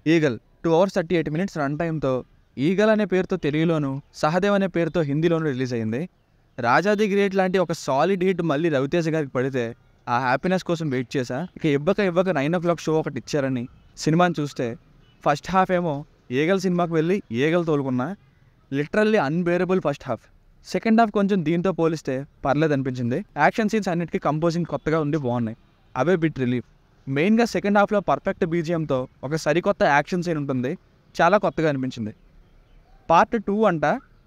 Eagle 2 hours 38 minutes run టైంతో Eagle అనే పేరుతో తెలుగులోను, సహదేవ్ అనే పేరుతో హిందీలోను రిలీజ్ అయింది. రాజా ది గ్రేట్ లాంటి ఒక సాలిడ్ హిట్ మళ్ళీ రవితేజ గారికి పడితే ఆ హ్యాపీనెస్ కోసం వెయిట్ చేశా. ఇక ఇవ్వక 9 o'clock షో ఒకటి ఇచ్చారని సినిమాని చూస్తే ఫస్ట్ హాఫ్ ఏమో ఈగల్ సినిమాకి వెళ్ళి ఈగల్ తోలుకున్నా. Literally unbearable first half. Second half కొంచెం దీంతో పోలిస్తే పర్లేదు అనిపించింది. యాక్షన్ సీన్స్ అన్నిటికీ కంపోజింగ్ కొత్తగా ఉండి బాగున్నాయి. అవే బిట్ రిలీఫ్. మెయిన్గా సెకండ్ హాఫ్లో పర్ఫెక్ట్ బీజిఎంతో ఒక సరికొత్త యాక్షన్ సీన్ ఉంటుంది. చాలా కొత్తగా అనిపించింది. పార్ట్ 2 అంట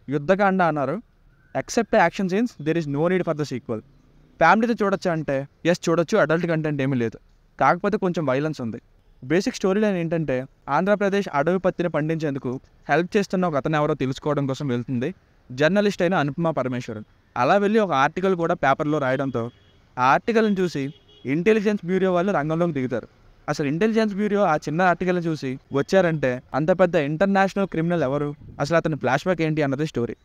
యుద్ధకాండ అన్నారు. Except action scenes there is no need for the sequel. ఫ్యామిలీతో చూడొచ్చా అంటే ఎస్ చూడొచ్చు, అడల్ట్ కంటెంట్ ఏమీ లేదు. కాకపోతే కొంచెం వైలెన్స్ ఉంది. బేసిక్ స్టోరీ లైన్ ఏంటంటే ఆంధ్రప్రదేశ్ అడవి పత్తిని పండించేందుకు హెల్ప్ చేస్తున్న ఒక అతను ఎవరో తెలుసుకోవడం కోసం వెళ్తుంది జర్నలిస్ట్ అయిన అనుపమ పరమేశ్వరన్. అలా వెళ్ళి ఒక ఆర్టికల్ కూడా పేపర్లో రాయడంతో ఆ ఆర్టికల్ని చూసి ఇంటెలిజెన్స్ బ్యూరో వాళ్ళు రంగంలోకి దిగుతారు. అసలు ఇంటెలిజెన్స్ బ్యూరో ఆ చిన్న ఆర్టికల్ని చూసి వచ్చారంటే అంత పెద్ద ఇంటర్నేషనల్ క్రిమినల్ ఎవరు, అసలు అతని ఫ్లాష్ బ్యాక్ ఏంటి అన్నది story.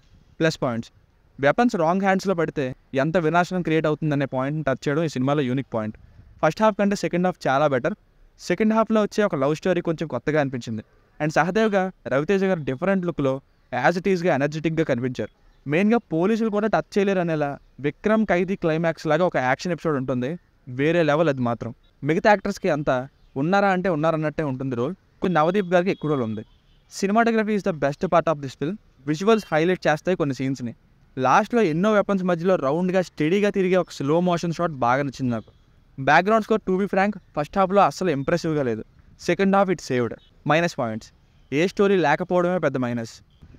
Plus points: weapons wrong హ్యాండ్స్లో పడితే ఎంత వినాశనం క్రియేట్ అవుతుందనే పాయింట్ని టచ్ చేయడం ఈ సినిమాలో యూనిక్ పాయింట్. ఫస్ట్ హాఫ్ కంటే సెకండ్ హాఫ్ చాలా బెటర్. సెకండ్ హాఫ్లో వచ్చే ఒక లవ్ స్టోరీ కొంచెం కొత్తగా అనిపించింది. అండ్ సహదేవ్గా రవితేజ గారు డిఫరెంట్ లుక్లో యాజ్ ఇట్ ఈస్గా ఎనర్జెటిక్గా కనిపించారు. మెయిన్గా పోలీసులు కూడా టచ్ చేయలేరు అనేలా విక్రమ్ ఖైదీ క్లైమాక్స్ లాగా ఒక యాక్షన్ ఎపిసోడ్ ఉంటుంది. వేరే లెవెల్ అది మాత్రం. మిగతా యాక్టర్స్కి అంతా ఉన్నారా అంటే ఉన్నారన్నట్టే ఉంటుంది రోల్. కొన్ని నవదీప్ గారికి ఎక్కువ రోల్ ఉంది. Cinematography is the best part of this film. Visuals highlight చేస్తాయి కొన్ని సీన్స్ని. లాస్ట్లో ఎన్నో వెపన్స్ మధ్యలో రౌండ్గా స్టడీగా తిరిగే ఒక స్లో మోషన్ షాట్ బాగా నచ్చింది నాకు. Background score to be frank first హాఫ్లో అస్సలు ఇంప్రెసివ్గా లేదు. Second half it saved. Minus points: ఏ స్టోరీ లేకపోవడమే పెద్ద మైనస్.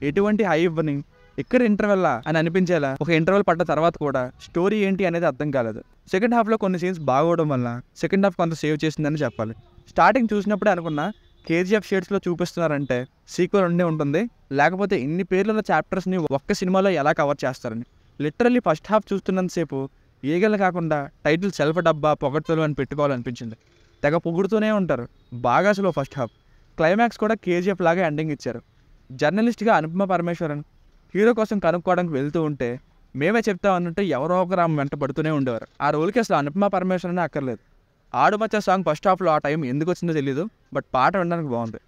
ఎటువంటి హై ఇవ్వని ఇక్కడ ఇంటర్వెల్లా అని అనిపించేలా ఒక ఇంటర్వెల్ పడ్డ తర్వాత కూడా స్టోరీ ఏంటి అనేది అర్థం కాలేదు. సెకండ్ హాఫ్లో కొన్ని సీన్స్ బాగోవడం వల్ల సెకండ్ హాఫ్ కొంత సేవ్ చేసిందని చెప్పాలి. స్టార్టింగ్ చూసినప్పుడే అనుకున్నా కేజీఎఫ్ షేడ్స్లో చూపిస్తున్నారంటే సీక్వెల్ ఉండే ఉంటుంది, లేకపోతే ఇన్ని పేర్ల చాప్టర్స్ని ఒక్క సినిమాలో ఎలా కవర్ చేస్తారని. లిటరల్లీ ఫస్ట్ హాఫ్ చూస్తున్నంతసేపు ఈగలు కాకుండా టైటిల్ సెల్ఫ్ డబ్బా పొగడ్తలు అని పెట్టుకోవాలనిపించింది. తెగ పొగుడుతూనే ఉంటారు. బాగా స్లో ఫస్ట్ హాఫ్. క్లైమాక్స్ కూడా కేజీఎఫ్ లాగా ఎండింగ్ ఇచ్చారు. జర్నలిస్ట్గా అనుపమ పరమేశ్వరన్ హీరో కోసం కనుక్కోవడానికి వెళ్తూ ఉంటే మేమే చెప్తాం అన్నట్టు ఎవరో ఒకరు ఆమె వెంట పడుతూనే ఉండేవారు. ఆ రోల్కి అసలు అనుపమ పరమేశ్వరనే అక్కర్లేదు. ఆడుమచ్చ సాంగ్ ఫస్ట్ హాఫ్లో ఆ టైం ఎందుకు వచ్చిందో తెలియదు, బట్ పాట వినడానికి బాగుంది.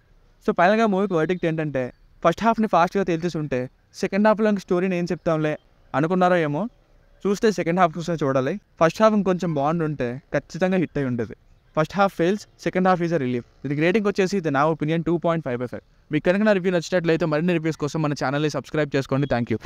సో ఫైనల్గా మూవీకి వర్డిక్ట్ ఏంటంటే ఫస్ట్ హాఫ్ని ఫాస్ట్గా తేల్చేసి ఉంటే సెకండ్ హాఫ్లో స్టోరీని ఏం చెప్తాంలే అనుకున్నారో ఏమో. చూస్తే సెకండ్ హాఫ్ చూస్తే చూడాలి. ఫస్ట్ హాఫ్ ఇంకొంచెం బాగుంటుంటే ఖచ్చితంగా హిట్ అయి ఉంటుంది. First half fails, second half is a relief. ఇది రేటింగ్ వచ్చేసి ఇది నా ఒపీనియన్ 2.5/5. మీకు కనుక నా రివ్యూ నచ్చినట్లయితే మరిన్ని రివ్యూస్ కోసం మన ఛానల్ని సబ్స్క్రైబ్ చేసుకోండి. Thank you.